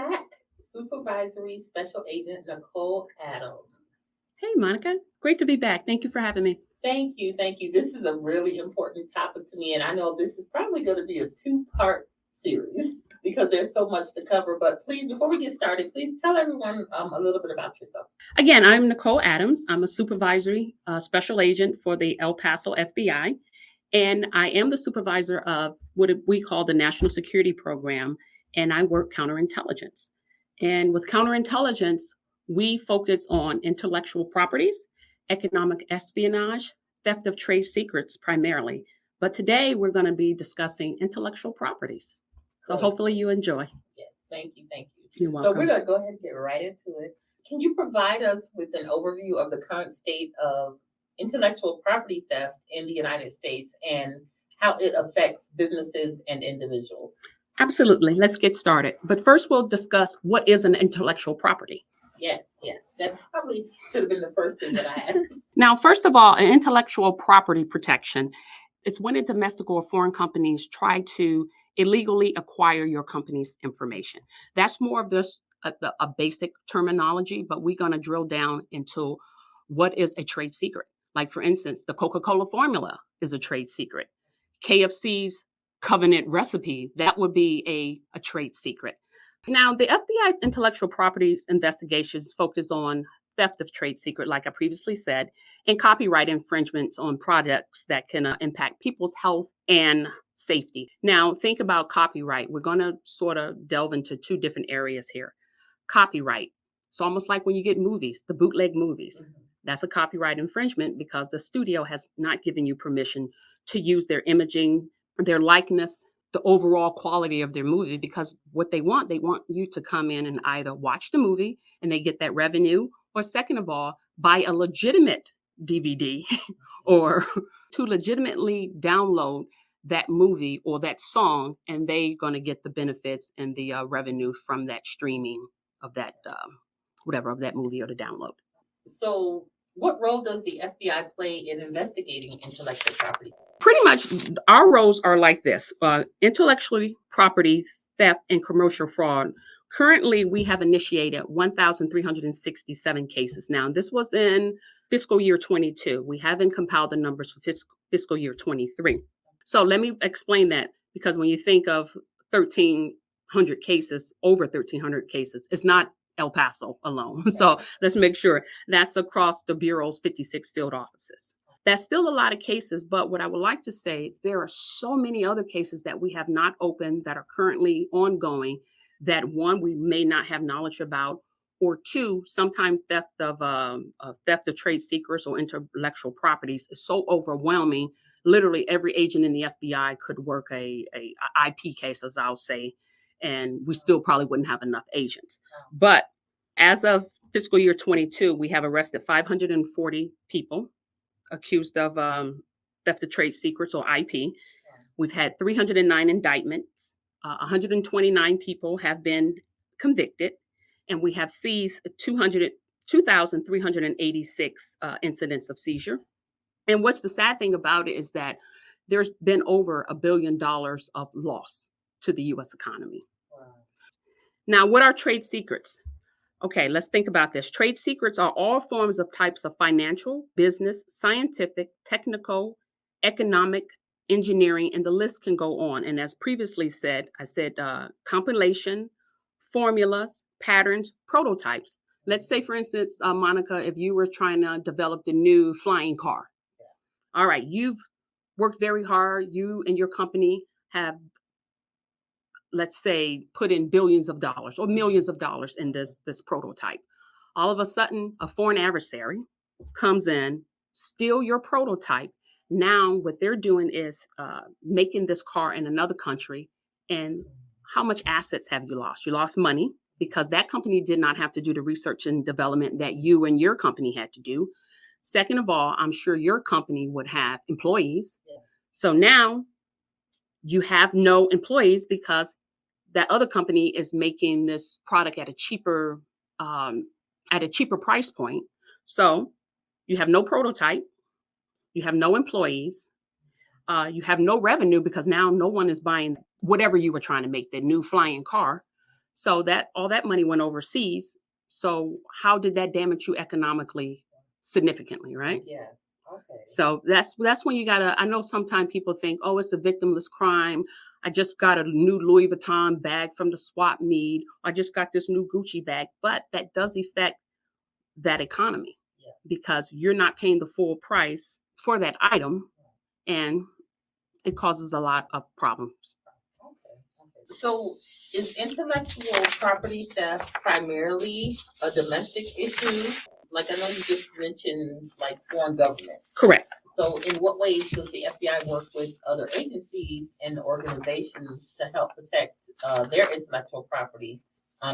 back, Supervisory Special Agent Nicole Adams. Hey, Monica. Great to be back. Thank you for having me. Thank you. Thank you. This is a really important topic to me, and I know this is probably going to be a two-part series because there's so much to cover. But please, before we get started, please tell everyone a little bit about yourself. Again, I'm Nicole Adams. I'm a supervisory special agent for the El Paso FBI, and I am the supervisor of what we call the National Security Program, and I work counterintelligence. And with counterintelligence, we focus on intellectual properties, economic espionage, theft of trade secrets primarily. But today we're going to be discussing intellectual properties. So hopefully you enjoy. Yes, thank you. Thank you. You're welcome. So we're going to go ahead and get right into it. Can you provide us with an overview of the current state of intellectual property theft in the United States and how it affects businesses and individuals? Absolutely. Let's get started. But first, we'll discuss what is an intellectual property. Yes. That probably should have been the first thing that I asked. Now, first of all, an intellectual property protection, it's when a domestic or foreign companies try to illegally acquire your company's information. That's more of this a basic terminology, but we're going to drill down into what is a trade secret. Like, for instance, the Coca-Cola formula is a trade secret. KFC's covenant recipe, that would be a trade secret. Now, the FBI's intellectual properties investigations focus on theft of trade secret, like I previously said, and copyright infringements on products that can impact people's health and safety. Now, think about copyright. We're going to sort of delve into two different areas here. Copyright. It's almost like when you get movies, the bootleg movies. Mm-hmm. That's a copyright infringement because the studio has not given you permission to use their imaging, their likeness, the overall quality of their movie, because what they want you to come in and either watch the movie and they get that revenue, or second of all, buy a legitimate DVD or to legitimately download that movie or that song, and they're going to get the benefits and the revenue from that streaming of that, of that movie or the download. So what role does the FBI play in investigating intellectual property? Pretty much our roles are like this. Intellectual property theft and commercial fraud. Currently, we have initiated 1,367 cases. Now, this was in fiscal year 22. We haven't compiled the numbers for fiscal year 23. So let me explain that, because when you think of 1,300 cases, over 1,300 cases, it's not El Paso alone. So let's make sure that's across the Bureau's 56 field offices. That's still a lot of cases, but what I would like to say, there are so many other cases that we have not opened that are currently ongoing that, one, we may not have knowledge about, or two, sometimes theft of trade secrets or intellectual properties is so overwhelming. Literally every agent in the FBI could work a IP case, as I'll say, and we still probably wouldn't have enough agents. But as of fiscal year 22, we have arrested 540 people accused of theft of trade secrets or IP. We've had 309 indictments. 129 people have been convicted, and we have seized 2,386 incidents of seizure. And what's the sad thing about it is that there's been over $1 billion of loss to the U.S. economy. Wow. Now, what are trade secrets? Okay, let's think about this. Trade secrets are all forms of types of financial, business, scientific, technical, economic, engineering, and the list can go on. And as previously said, I said compilation, formulas, patterns, prototypes. Let's say, for instance, Monica, if you were trying to develop the new flying car. All right, you've worked very hard. You and your company have, let's say, put in billions of dollars or millions of dollars in this prototype. All of a sudden, a foreign adversary comes in, steal your prototype. Now, what they're doing is making this car in another country. And how much assets have you lost? You lost money because that company did not have to do the research and development that you and your company had to do. Second of all, I'm sure your company would have employees. Yeah. So now you have no employees because that other company is making this product at a cheaper price point. So you have no prototype, you have no employees, you have no revenue because now no one is buying whatever you were trying to make, the new flying car. So that all that money went overseas. So how did that damage you economically significantly, right? Yeah. Okay. So that's when you gotta. I know sometimes people think, oh, it's a victimless crime. I just got a new Louis Vuitton bag from the swap meet. I just got this new Gucci bag, but that does affect that economy Yeah. because you're not paying the full price for that item, and it causes a lot of problems. Okay. Okay. So is intellectual property theft primarily a domestic issue? Like I know you just mentioned like foreign governments. Correct. So in what ways does the FBI work with other agencies and organizations to help protect their intellectual property,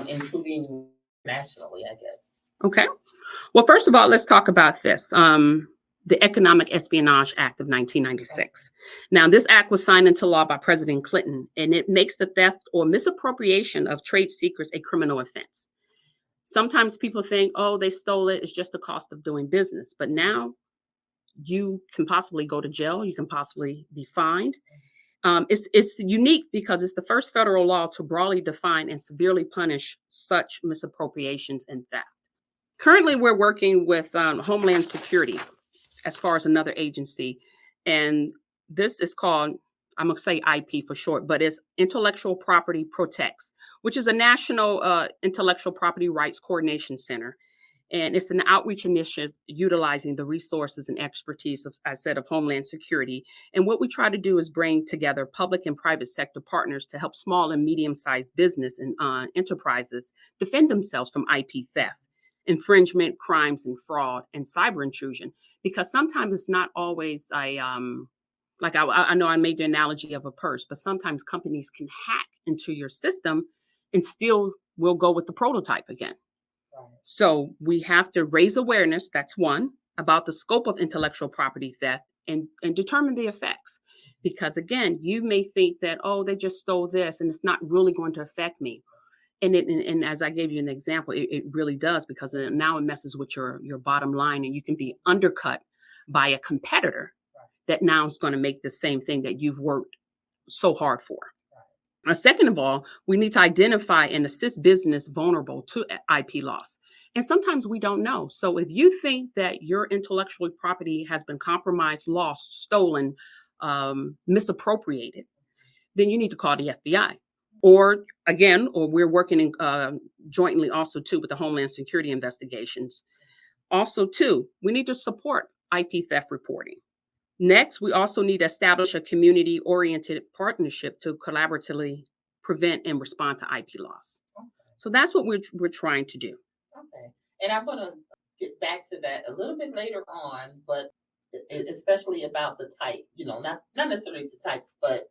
including nationally, I guess? Okay. Well, first of all, let's talk about this. The Economic Espionage Act of 1996. Now, this act was signed into law by President Clinton, and it makes the theft or misappropriation of trade secrets a criminal offense. Sometimes people think, oh, they stole it, it's just the cost of doing business. But now you can possibly go to jail, you can possibly be fined. It's unique because it's the first federal law to broadly define and severely punish such misappropriations and theft. Currently, we're working with Homeland Security as far as another agency, and this is called, I'm going to say IP for short, but it's Intellectual Property Protects, which is a national intellectual property rights coordination center. And it's an outreach initiative utilizing the resources and expertise of, I said, of Homeland Security. And what we try to do is bring together public and private sector partners to help small and medium-sized business and enterprises defend themselves from IP theft, infringement, crimes, and fraud, and cyber intrusion. Because sometimes it's not always like I know I made the analogy of a purse, but sometimes companies can hack into your system and still will go with the prototype again. So we have to raise awareness, that's one, about the scope of intellectual property theft and determine the effects. Because again, you may think that, oh, they just stole this and it's not really going to affect me. And as I gave you an example, it really does, because now it messes with your bottom line, and you can be undercut by a competitor that now is going to make the same thing that you've worked so hard for. Second of all, we need to identify and assist business vulnerable to IP loss. And sometimes we don't know. So if you think that your intellectual property has been compromised, lost, stolen, misappropriated, then you need to call the FBI. Or again, or we're working in, jointly also too with the Homeland Security investigations. Also too, we need to support IP theft reporting. Next, we also need to establish a community-oriented partnership to collaboratively prevent and respond to IP loss. Okay. So that's what we're trying to do. Okay. And I'm going to get back to that a little bit later on, but especially about the type, not necessarily the types, but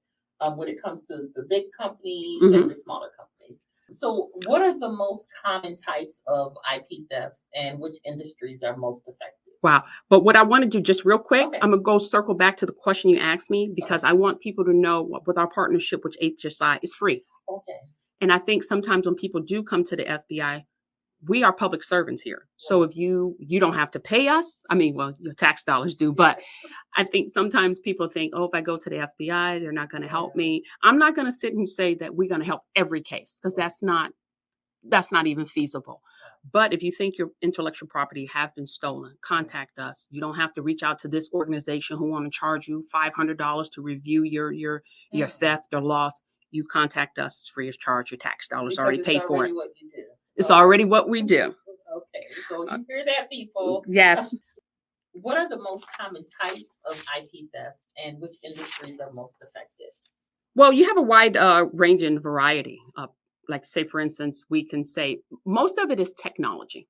when it comes to the big companies and the smaller companies. So what are the most common types of IP thefts and which industries are most affected? Wow. But what I want to do just real quick, Okay. I'm going to go circle back to the question you asked me, because I want people to know with our partnership with HSI, it's free. Okay. And I think sometimes when people do come to the FBI, we are public servants here. So if you don't have to pay us, I mean, well, your tax dollars do, but I think sometimes people think, oh, if I go to the FBI, they're not going to help me. I'm not going to sit and say that we're going to help every case, because that's not even feasible. But if you think your intellectual property have been stolen, contact us. You don't have to reach out to this organization who want to charge you $500 to review your theft or loss. You contact us, it's free of charge. Your tax dollars Because already paid for it. What you do. It's already what we do. Okay, so you hear that, people? Yes. What are the most common types of IP thefts, and which industries are most affected? Well, you have a wide range and variety. Like, say, for instance, we can say most of it is technology.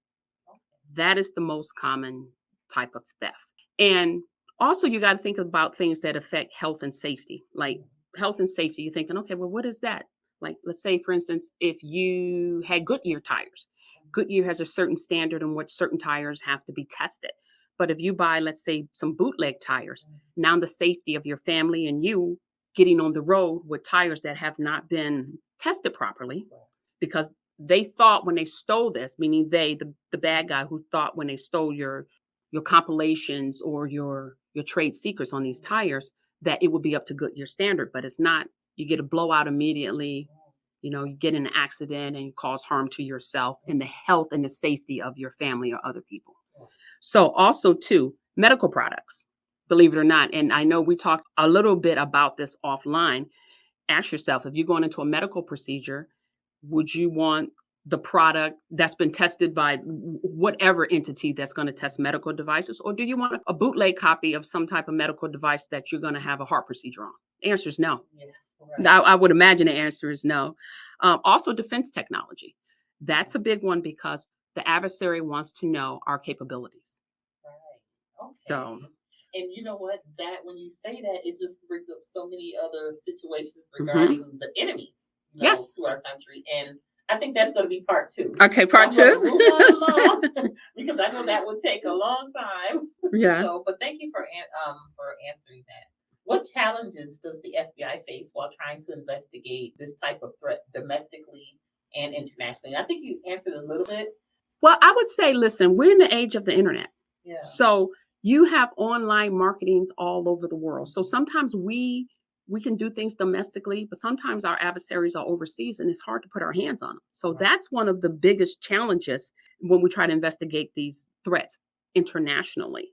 That is the most common type of theft. And also, you got to think about things that affect health and safety. Like health and safety, you're thinking, okay, well, what is that? Like, let's say, for instance, if you had Goodyear tires, Goodyear has a certain standard in which certain tires have to be tested. But if you buy, let's say, some bootleg tires, now the safety of your family and you getting on the road with tires that have not been tested properly, because they thought when they stole this, meaning the bad guy who thought when they stole your compilations or your trade secrets on these tires, that it would be up to Goodyear standard, but it's not. You get a blowout immediately. You get in an accident and you cause harm to yourself and the health and the safety of your family or other people. So also too, medical products, believe it or not. And I know we talked a little bit about this offline. Ask yourself, if you're going into a medical procedure, would you want the product that's been tested by whatever entity that's going to test medical devices? Or do you want a bootleg copy of some type of medical device that you're going to have a heart procedure on? The answer is no. Yeah, right. I would imagine the answer is no. Also, defense technology. That's a big one because the adversary wants to know our capabilities. Right. Okay. So, and you know what? That when you say that, it just brings up so many other situations mhm. regarding the enemies, Yes. to our country. And I think that's going to be part 2. Okay, part So I'm 2. gonna move on along because I know that would take a long time. Yeah. So, but thank you for answering that. What challenges does the FBI face while trying to investigate this type of threat domestically and internationally? I think you answered a little bit. Well, I would say, listen, we're in the age of the internet. Yeah. So you have online marketings all over the world. So sometimes we can do things domestically, but sometimes our adversaries are overseas and it's hard to put our hands on them. So Right. that's one of the biggest challenges when we try to investigate these threats internationally.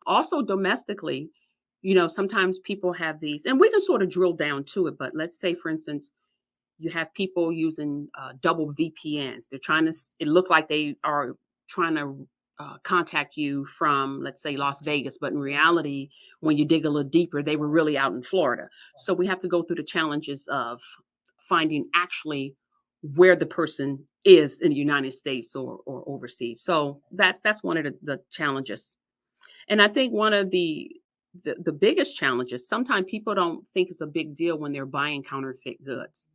Also domestically, sometimes people have these, and we can sort of drill down to it, but let's say, for instance, you have people using double VPNs. They're trying to, it look like they are trying to contact you from, let's say, Las Vegas, but in reality, when you dig a little deeper, they were really out in Florida. So we have to go through the challenges of finding actually where the person is in the United States or overseas. So that's one of the challenges. And I think one of the biggest challenges, sometimes people don't think it's a big deal when they're buying counterfeit goods.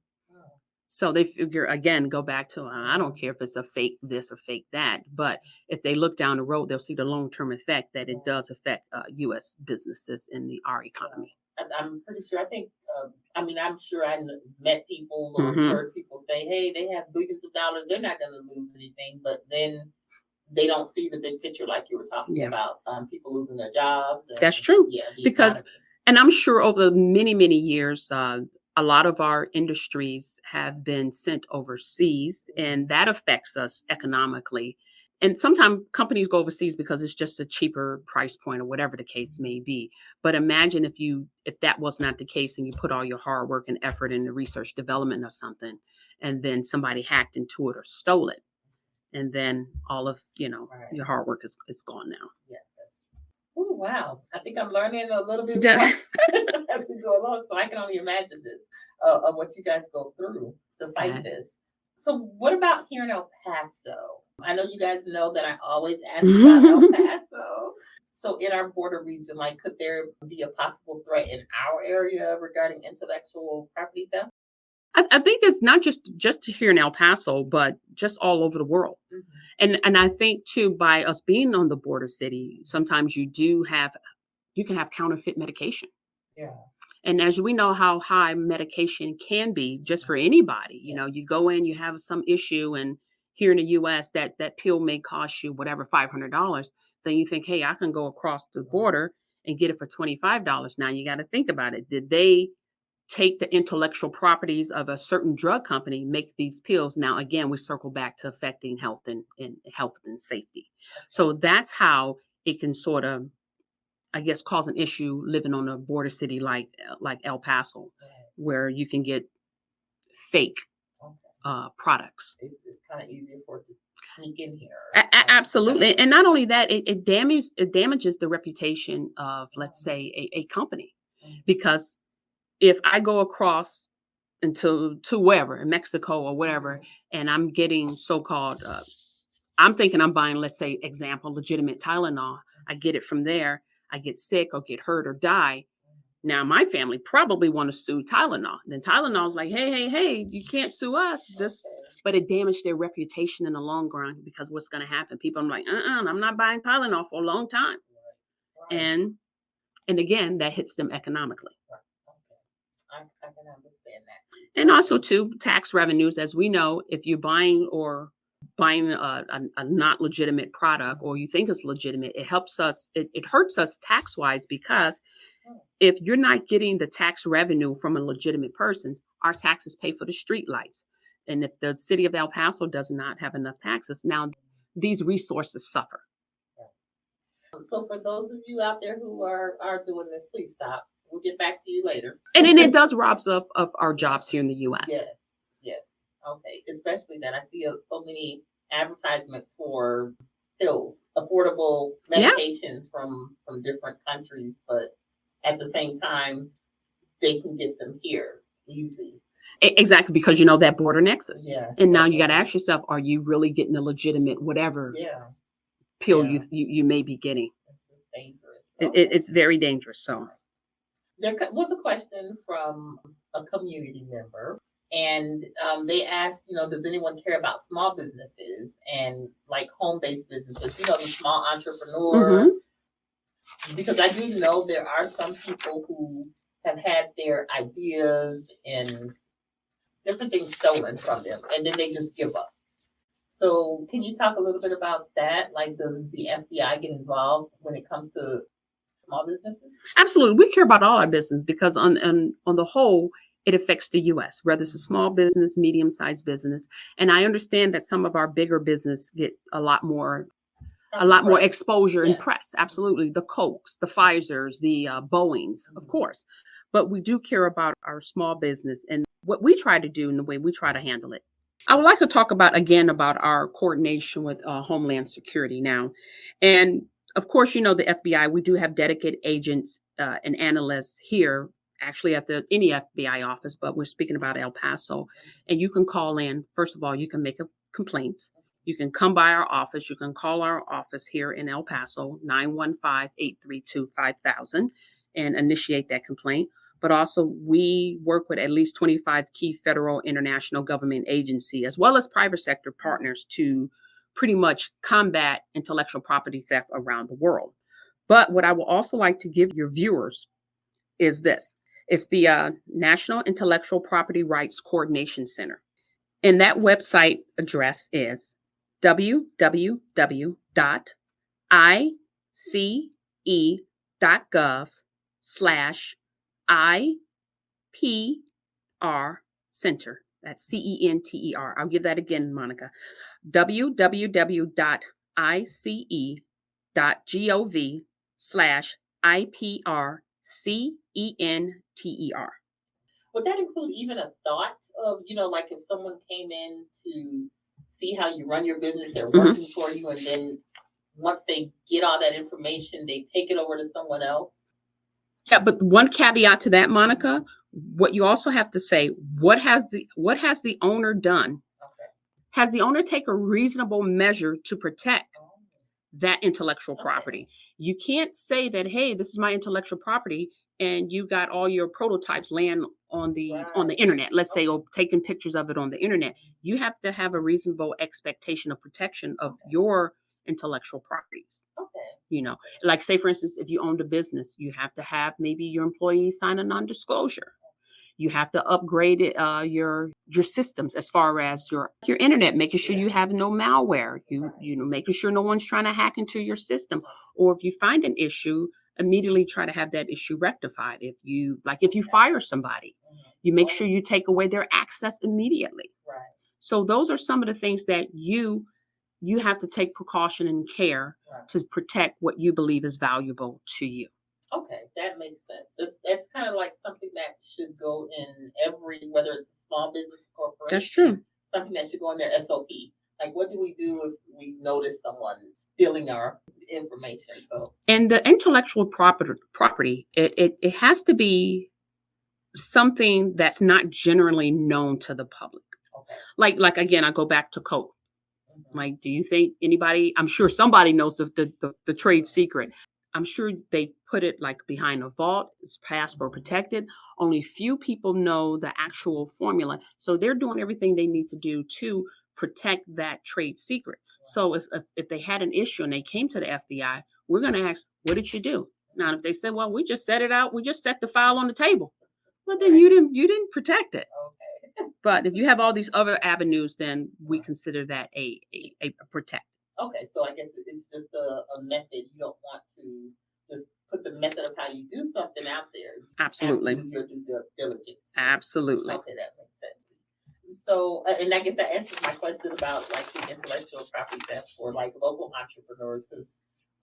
So they figure, again, go back to, I don't care if it's a fake this or fake that, but if they look down the road, they'll see the long-term effect that it does affect U.S. businesses in our economy. I'm pretty sure. I think. I'm sure I met people or Mhm. heard people say, "Hey, they have billions of dollars. They're not going to lose anything." But then they don't see the big picture, like you were talking Yeah. about. People losing their jobs. And, That's true. Yeah, the Because, economy. and I'm sure over many, many years, a lot of our industries have been sent overseas, and that affects us economically. And sometimes companies go overseas because it's just a cheaper price point or whatever the case may be. But imagine if that was not the case and you put all your hard work and effort into research development or something, and then somebody hacked into it or stole it. And then all of, Right. your hard work is gone now. Yeah. Oh wow! I think I'm learning a little bit Yeah. more as we go along. So I can only imagine this of what you guys go through to fight Okay. this. So what about here in El Paso? I know you guys know that I always ask about El Paso. So in our border region, like, could there be a possible threat in our area regarding intellectual property theft? I think it's not just here in El Paso, but just all over the world. Mhm. And I think too, by us being on the border city, sometimes you can have counterfeit medication. Yeah. And as we know how high medication can be just for anybody, you go in, you have some issue, and here in the US that pill may cost you whatever $500. Then you think, hey, I can go across the border and get it for $25. Now you got to think about it. Did they take the intellectual properties of a certain drug company, make these pills? Now, again, we circle back to affecting health and health and safety. So that's how it can sort of, I guess, cause an issue living on a border city like El Paso, where you can get fake products. It's kind of easier for it to sneak in here. Absolutely. And not only that, it damages the reputation of, let's say, a company. Because if I go across to wherever, in Mexico or whatever, and I'm getting so-called, I'm thinking I'm buying, let's say, example, legitimate Tylenol. I get it from there. I get sick or get hurt or die. Now, my family probably want to sue Tylenol. Then Tylenol's like, hey, you can't sue us. But it damaged their reputation in the long run, because what's going to happen? People are like, I'm not buying Tylenol for a long time. Right. And again, that hits them economically. I can understand that. And also, too, tax revenues. As we know, if you're buying a not legitimate product, or you think it's legitimate, it hurts us tax wise, because if you're not getting the tax revenue from a legitimate person, our taxes pay for the street lights. And if the city of El Paso does not have enough taxes, now these resources suffer. So for those of you out there who are doing this, please stop. We'll get back to you later. And then it does rob us of our jobs here in the U.S. Yes, yes. Okay, especially that I see so many advertisements for pills, affordable medications from different countries, but at the same time, they can get them here easily. Exactly, because you know that border nexus. Yes, and now you got to ask yourself, are you really getting a legitimate whatever pill you may be getting? It's just dangerous. Okay. It's very dangerous. So there was a question from a community member, and they asked, does anyone care about small businesses and like home-based businesses, the small entrepreneur? Because I do know there are some people who have had their ideas and different things stolen from them, and then they just give up. So can you talk a little bit about that? Like, does the FBI get involved when it comes to small businesses? Absolutely. We care about all our business because on the whole, it affects the U.S., whether it's a small business, medium-sized business. And I understand that some of our bigger business get a lot more exposure and press. Absolutely. The Cokes, the Pfizers, the Boeings, of course. But we do care about our small business and what we try to do and the way we try to handle it. I would like to talk about our coordination with Homeland Security now. And of course, the FBI, we do have dedicated agents and analysts here, actually at any FBI office, but we're speaking about El Paso. And you can call in. First of all, you can make a complaint. You can come by our office. You can call our office here in El Paso, 915-832-5000, and initiate that complaint. But also, we work with at least 25 key federal international government agencies, as well as private sector partners, to pretty much combat intellectual property theft around the world. But what I would also like to give your viewers is this. It's the National Intellectual Property Rights Coordination Center. And that website address is www.ice.gov/IPR Center. That's CENTER. I'll give that again, Monica. www.ice.gov/IPRCENTER. Would that include even a thought of, like if someone came in to see how you run your business, they're working for you, and then once they get all that information, they take it over to someone else? Yeah, but one caveat to that, Monica, what you also have to say, what has the owner done? Okay. Has the owner taken a reasonable measure to protect that intellectual property? You can't say that, hey, this is my intellectual property, and you got all your prototypes laying on the internet, let's say, or taking pictures of it on the internet. You have to have a reasonable expectation of protection of your intellectual properties. Like say, for instance, if you owned a business, you have to have maybe your employees sign a non-disclosure. You have to upgrade your systems as far as your internet, making sure you have no malware, making sure no one's trying to hack into your system. Or if you find an issue, immediately try to have that issue rectified. If you fire somebody, you make sure you take away their access immediately. Right. So those are some of the things that you have to take precaution and care to protect what you believe is valuable to you. Okay, that makes sense. That's kind of like something that should go in whether it's a small business or corporation. That's true. Something that should go in their SOP. Like, what do we do if we notice someone stealing our information? And the intellectual property, it has to be something that's not generally known to the public. Okay. Like again, I go back to Coke. Like, do you think anybody? I'm sure somebody knows the trade secret. I'm sure they put it like behind a vault. It's password protected. Only few people know the actual formula. So they're doing everything they need to do to protect that trade secret. So if they had an issue and they came to the FBI, we're going to ask, what did you do? Now, if they said, well, we just set it out, we just set the file on the table. Well, then you didn't protect it. Okay. But if you have all these other avenues, then we consider that a protect. Okay, so I guess it's just a method. You don't want to just put the method of how you do something out there. Absolutely. You have to do your due diligence. Absolutely. Okay, that makes sense. So, and I guess that answers my question about like the intellectual property theft for like local entrepreneurs, because,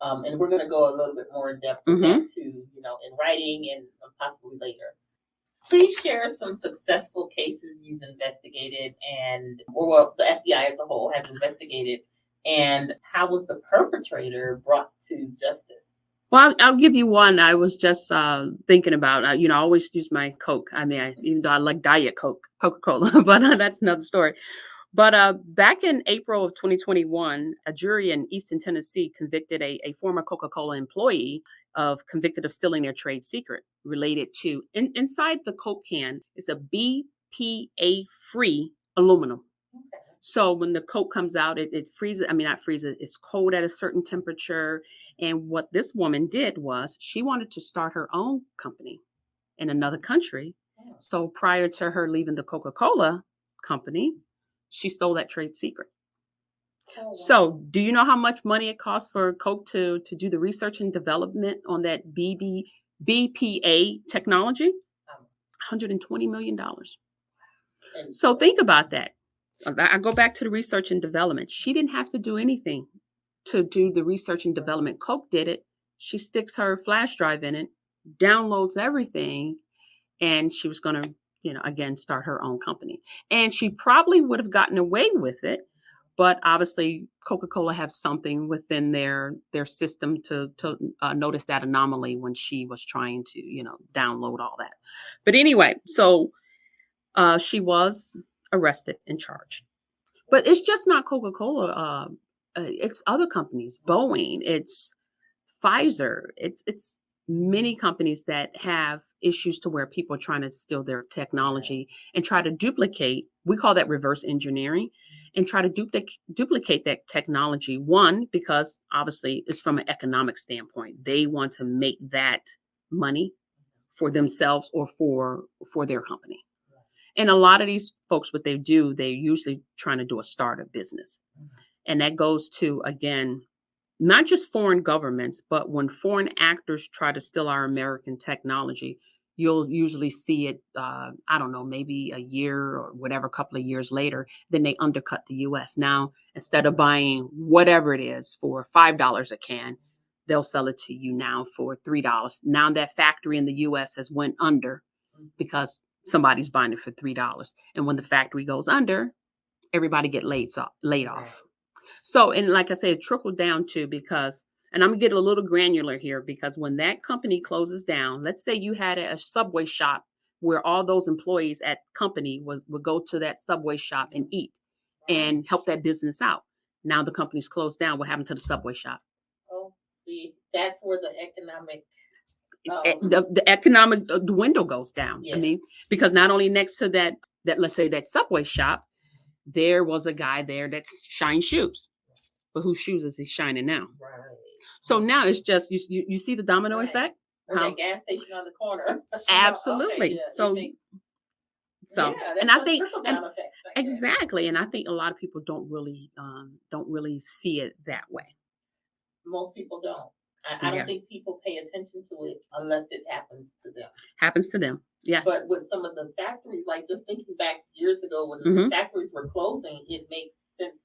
and we're going to go a little bit more in depth with that too, you know, in writing and possibly later. Please share some successful cases you've investigated or well, the FBI as a whole has investigated, and how was the perpetrator brought to justice? Well, I'll give you one. I was just thinking about, you know, I always use my Coke. I mean, even though I like Diet Coke, Coca-Cola, but that's another story. But back in April of 2021, a jury in Easton, Tennessee convicted a former Coca-Cola employee convicted of stealing their trade secret related to, inside the Coke can is a BPA-free aluminum. Okay. So when the Coke comes out, it freezes. I mean, not freezes. It's cold at a certain temperature. And what this woman did was she wanted to start her own company in another country. Oh. So prior to her leaving the Coca-Cola company, she stole that trade secret. Oh, wow. So do you know how much money it costs for Coke to do the research and development on that BPA technology? $120 million. So think about that. I go back to the research and development. She didn't have to do anything to do the research and development. Coke did it. She sticks her flash drive in it, downloads everything, and she was going to, you know, again, start her own company. And she probably would have gotten away with it, but obviously Coca-Cola have something within their system to notice that anomaly when she was trying to, you know, download all that. But anyway, so she was arrested and charged. But it's just not Coca-Cola. It's other companies, Boeing, it's Pfizer, it's many companies that have issues to where people are trying to steal their technology and try to duplicate. We call that reverse engineering, and try to duplicate that technology. One, because obviously it's from an economic standpoint. They want to make that money for themselves or for their company. And a lot of these folks, what they do, they're usually trying to do a startup business. And that goes to, again, not just foreign governments, but when foreign actors try to steal our American technology, you'll usually see it, I don't know, maybe a year or whatever, a couple of years later, then they undercut the US. Now, instead of buying whatever it is for $5 a can, they'll sell it to you now for $3. Now that factory in the US has went under because somebody's buying it for $3. And when the factory goes under, everybody get laid off. So, and like I said, it trickled down to, because, and I'm gonna get a little granular here, because when that company closes down, let's say you had a Subway shop where all those employees at company would go to that Subway shop and eat and help that business out. Now the company's closed down. What happened to the Subway shop? Oh, see, that's where the economic the economic dwindle goes down. Yeah. I mean, because not only next to that let's say that Subway shop, there was a guy there that shines shoes, but whose shoes is he shining now? Right. So now it's just you see the domino effect. Or that gas station on the corner. Absolutely. Okay, yeah, So yeah, and I think trickle-down effect, I guess. exactly, and I think a lot of people don't really see it that way. Most people don't. I don't think people pay attention to it unless it happens to them. Happens to them, yes. But with some of the factories, like just thinking back years ago when the factories were closing, it makes sense.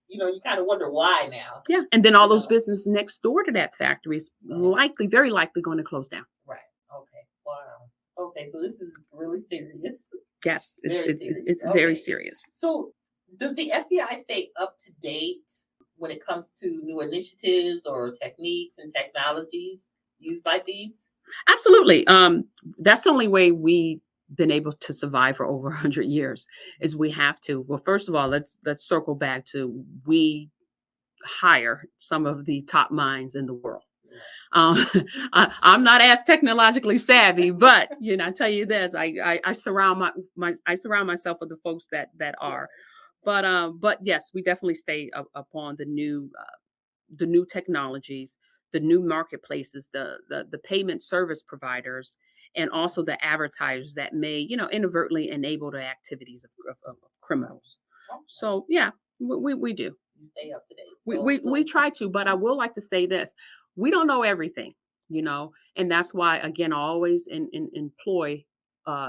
You kind of wonder why now. Yeah, and then all those businesses next door to that factory is very likely going to close down. Right. Okay. Wow. Okay. So this is really serious. Yes, it's Okay. very serious. So does the FBI stay up to date when it comes to new initiatives or techniques and technologies used by thieves? Absolutely. That's the only way we've been able to survive for over 100 years is we have to. Well, first of all, let's circle back to we hire some of the top minds in the world. I'm not as technologically savvy, but I tell you this, I surround myself with the folks that are. But yes, we definitely stay upon the new technologies, the new marketplaces, the payment service providers, and also the advertisers that may inadvertently enable the activities of criminals. So yeah, we do. You stay up to date. We try to, but I will like to say this: we don't know everything, and that's why again I always employ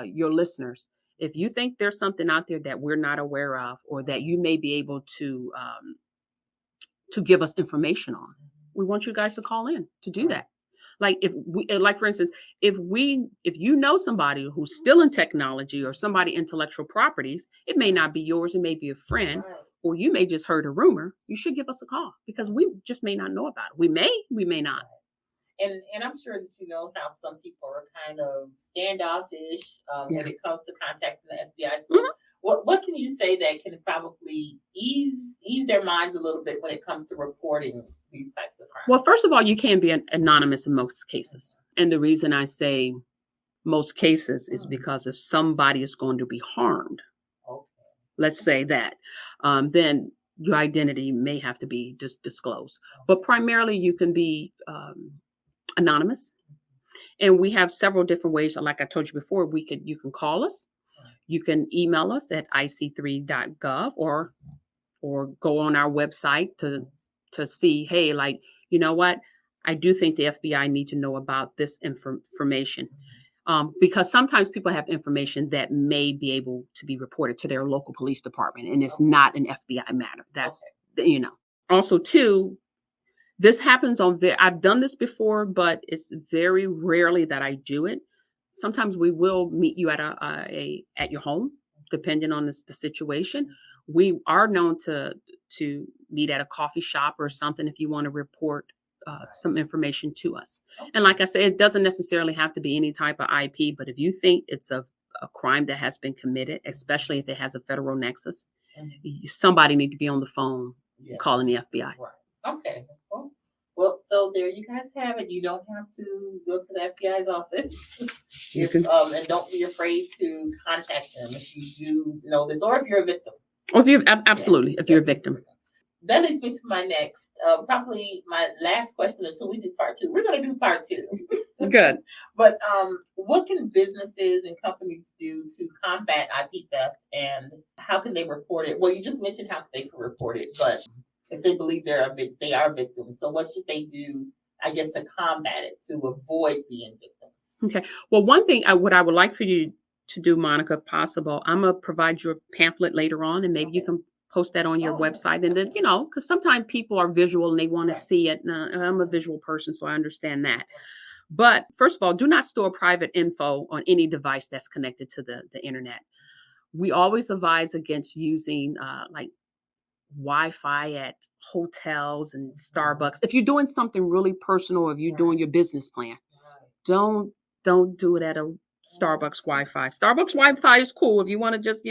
your listeners If you think there's something out there that we're not aware of, or that you may be able to give us information on, we want you guys to call in to do that. Like if we, like for instance, if you know somebody who's still in technology, or somebody intellectual properties, it may not be yours, it may be a friend, or you may just heard a rumor. You should give us a call, because we just may not know about it. We may not. And I'm sure that you know how some people are kind of standoffish when it comes to contacting the FBI. So what can you say that can probably ease their minds a little bit when it comes to reporting these types of crimes? Well, first of all, you can be anonymous in most cases. And the reason I say most cases is because if somebody is going to be harmed, let's say that, then your identity may have to be disclosed. But primarily you can be anonymous. And we have several different ways. Like I told you before, you can call us, you can email us at ic3.gov, or go on our website to see, hey, like, you know what, I do think the FBI need to know about this information. Because sometimes people have information that may be able to be reported to their local police department, and it's not an FBI matter. That's, Also, too, this happens I've done this before, but it's very rarely that I do it. Sometimes we will meet you at at your home, depending on the situation. We are known to meet at a coffee shop or something if you want to report some information to us. And like I said, it doesn't necessarily have to be any type of IP, but if you think it's a crime that has been committed, especially if it has a federal nexus, somebody need to be on the phone calling the FBI. Right. Okay. Well, so there you guys have it. You don't have to go to the FBI's office. And don't be afraid to contact them if you do know this, or if you're a victim. Or if you're absolutely, if you're a victim. That leads me to my next, probably my last question until we do part two. We're going to do part two. Good. But what can businesses and companies do to combat IP theft, and how can they report it? Well, you just mentioned how they can report it, but if they believe they are victims, so what should they do, I guess, to combat it, to avoid being victims? Okay. Well, one thing what I would like for you to do, Monica, if possible, I'm going to provide you a pamphlet later on, and maybe you can post that on your website. And then, because sometimes people are visual and they want to see it. And I'm a visual person, so I understand that. But first of all, do not store private info on any device that's connected to the internet. We always advise against using like Wi-Fi at hotels and Starbucks. If you're doing something really personal, if you're doing your business plan, don't do it at a Starbucks Wi-Fi. Starbucks Wi-Fi is cool if you want to just,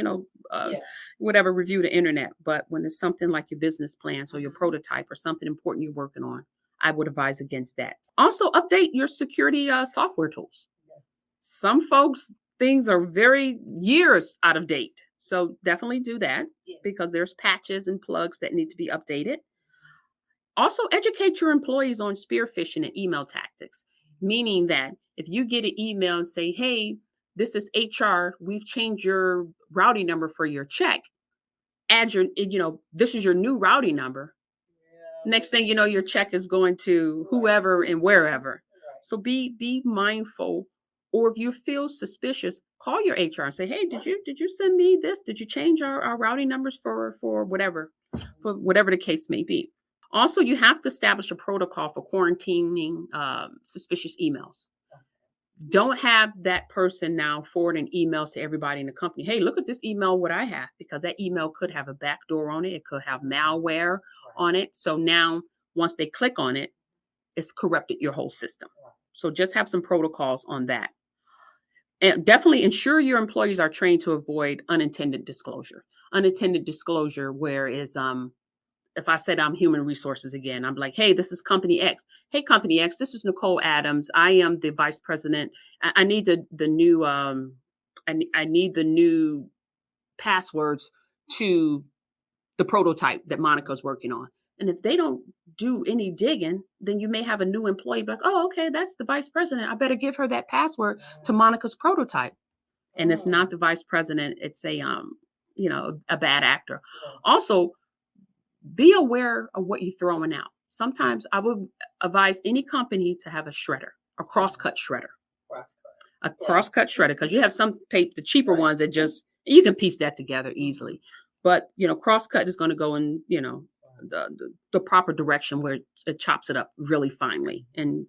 whatever, review the internet. But when it's something like your business plans or your prototype or something important you're working on, I would advise against that. Also, update your security software tools. Some folks, things are very years out of date. So definitely do that because there's patches and plugs that need to be updated. Also, educate your employees on spear phishing and email tactics, meaning that if you get an email and say, hey, this is HR, we've changed your routing number for your check, add your, this is your new routing number. Next thing you know, your check is going to whoever and wherever. So be mindful. Or if you feel suspicious, call your HR and say, hey, did you send me this? Did you change our routing numbers for whatever the case may be? Also, you have to establish a protocol for quarantining suspicious emails. Don't have that person now forwarding emails to everybody in the company. Hey, look at this email, what I have, because that email could have a backdoor on it. It could have malware on it. So now once they click on it, it's corrupted your whole system. So just have some protocols on that. And definitely ensure your employees are trained to avoid unintended disclosure. Unintended disclosure, where is if I said I'm human resources again, I'm like, hey, this is company X. Hey, company X, this is Nicole Adams. I am the vice president. I need the new I need the new passwords to the prototype that Monica's working on. And if they don't do any digging, then you may have a new employee be like, oh, okay, that's the vice president. I better give her that password to Monica's prototype. And it's not the vice president. It's a bad actor. Also, be aware of what you're throwing out. Sometimes I would advise any company to have a shredder, a crosscut shredder. a cross-cut shredder, because you have some tape, the cheaper ones that just, you can piece that together easily. But, cross-cut is going to go in, the proper direction where it chops it up really finely and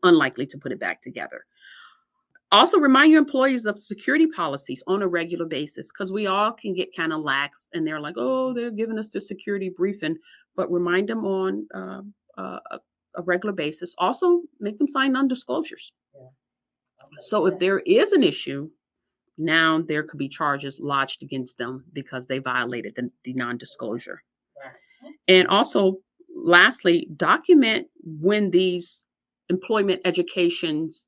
unlikely to put it back together. Also, remind your employees of security policies on a regular basis, because we all can get kind of lax and they're like, oh, they're giving us the security briefing, but remind them on a regular basis. Also, make them sign non-disclosures. So if there is an issue, now there could be charges lodged against them because they violated the non-disclosure. And also, lastly, document when these employment educations,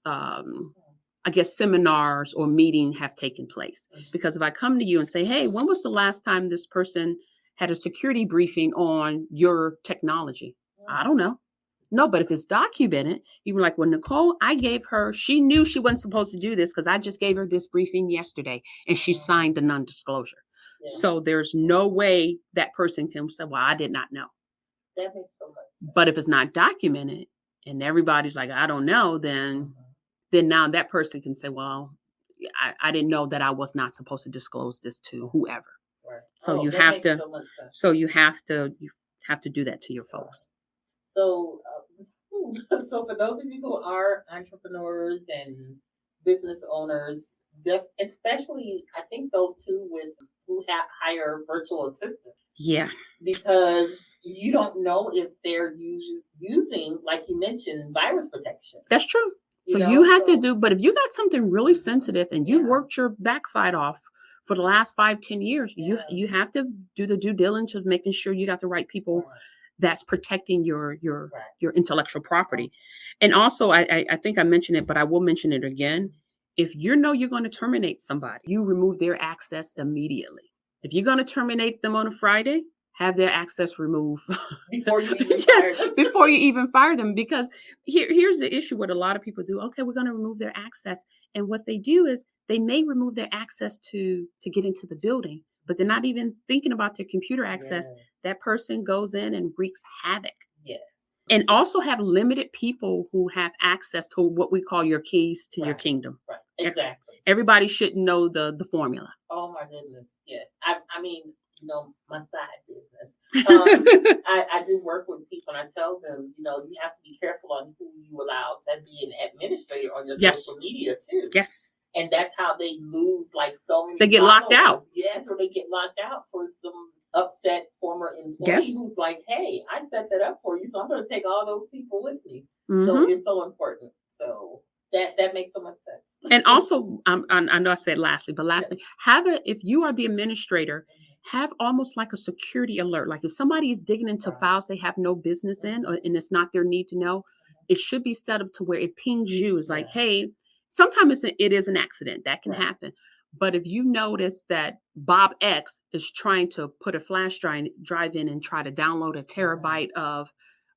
seminars or meeting have taken place. Because if I come to you and say, hey, when was the last time this person had a security briefing on your technology? I don't know. No, but if it's documented, you were like, well, Nicole, she knew she wasn't supposed to do this because I just gave her this briefing yesterday and she signed a non-disclosure. Yeah. So there's no way that person can say, well, I did not know. That makes so much sense. But if it's not documented and everybody's like, I don't know, then now that person can say, well, I didn't know that I was not supposed to disclose this to whoever. Right. So you have to, you have to do that to your folks. So, so for those of you who are entrepreneurs and business owners, especially I think those who hire virtual assistants. Yeah. Because you don't know if they're using, like you mentioned, virus protection. That's true. So you have to do, but if you got something really sensitive and you've worked your backside off for the last 5-10 years, you have to do the due diligence of making sure you got the right people that's protecting your intellectual property. And also, I think I mentioned it, but I will mention it again. If you're going to terminate somebody, you remove their access immediately. If you're going to terminate them on a Friday, have their access removed before you even fire them. Before you even fire them. Because here's the issue: what a lot of people do. Okay, we're going to remove their access, and what they do is they may remove their access to get into the building, but they're not even thinking about their computer access. Yes. That person goes in and wreaks havoc. Yes. And also have limited people who have access to what we call your keys to your kingdom. Right. Exactly. Everybody should know the formula. Oh my goodness. Yes. I mean, my side business. I do work with people and I tell them, you have to be careful on who you allow to be an administrator on your social media too. Yes. And that's how they lose so many. They get locked out. Yes, or they get locked out for some upset former employee who's like, hey, I set that up for you, so I'm going to take all those people with me. Mm-hmm. So it's so important. So that makes so much sense. And also, I know I said lastly, but if you are the administrator, have almost like a security alert. Like if somebody is digging into files they have no business in, and it's not their need to know, it should be set up to where it pings you. It's like, hey, sometimes it is an accident that can happen. But if you notice that Bob X is trying to put a flash drive in and try to download a terabyte of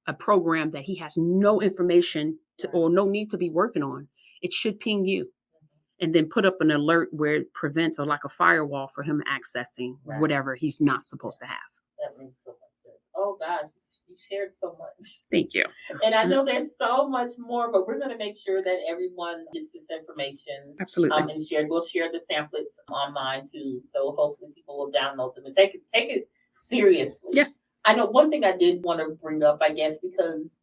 a program that he has no information or no need to be working on, it should ping you. And then put up an alert where it prevents, or like a firewall for him accessing whatever he's not supposed to have. That makes so much sense. Oh gosh, you shared so much. Thank you. And I know there's so much more, but we're going to make sure that everyone gets this information. Absolutely. And shared. We'll share the pamphlets online too, so hopefully people will download them and take it seriously. Yes. I know one thing I did want to bring up, because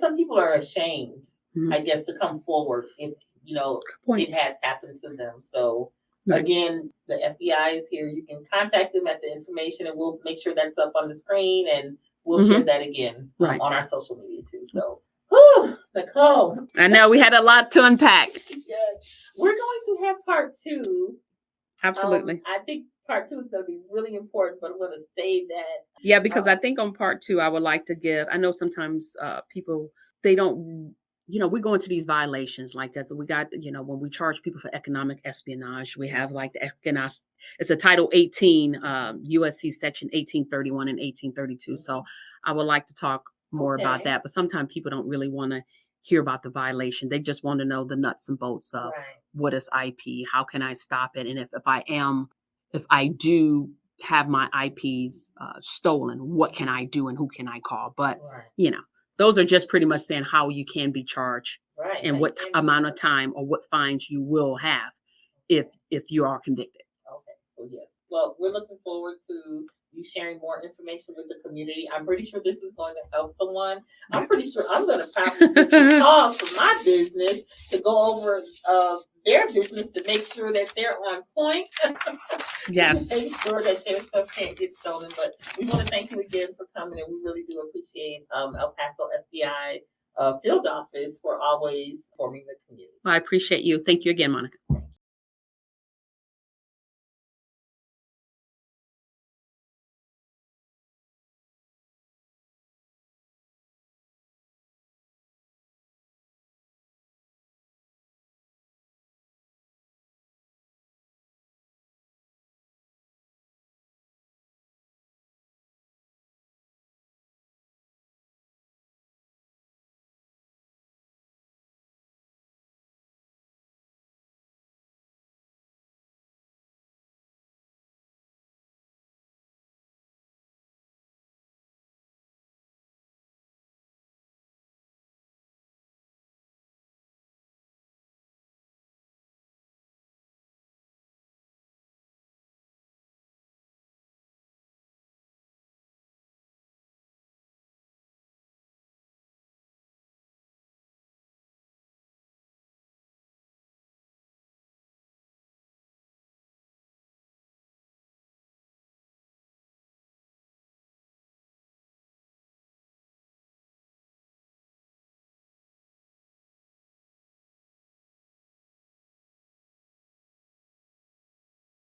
some people are ashamed, to come forward if it has happened to them. So again, the FBI is here. You can contact them at the information, and we'll make sure that's up on the screen, and we'll share that again on our social media too. So, Nicole. I know we had a lot to unpack. Yes. We're going to have part 2. Absolutely. I think part 2 is going to be really important, but I'm going to save that. Yeah, because I think on part 2, I would like to give, I know sometimes people, they don't, we go into these violations like that. We got, when we charge people for economic espionage, we have like the espionage, it's a Title 18, USC Section 1831 and 1832. So I would like to talk more about that. But sometimes people don't really want to hear about the violation. They just want to know the nuts and bolts of what is IP, how can I stop it? And if I do have my IPs stolen, what can I do and who can I call? But, those are just pretty much saying how you can be charged Right. and what amount of time or what fines you will have if you are convicted. Okay, so yes. Well, we're looking forward to you sharing more information with the community. I'm pretty sure this is going to help someone. I'm pretty sure I'm going to probably get some calls from my business to go over their business to make sure that they're on point. Yes. Make sure that their stuff can't get stolen. But we want to thank you again for coming, and we really do appreciate El Paso FBI field office for always forming the community. Well, I appreciate you. Thank you again, Monica.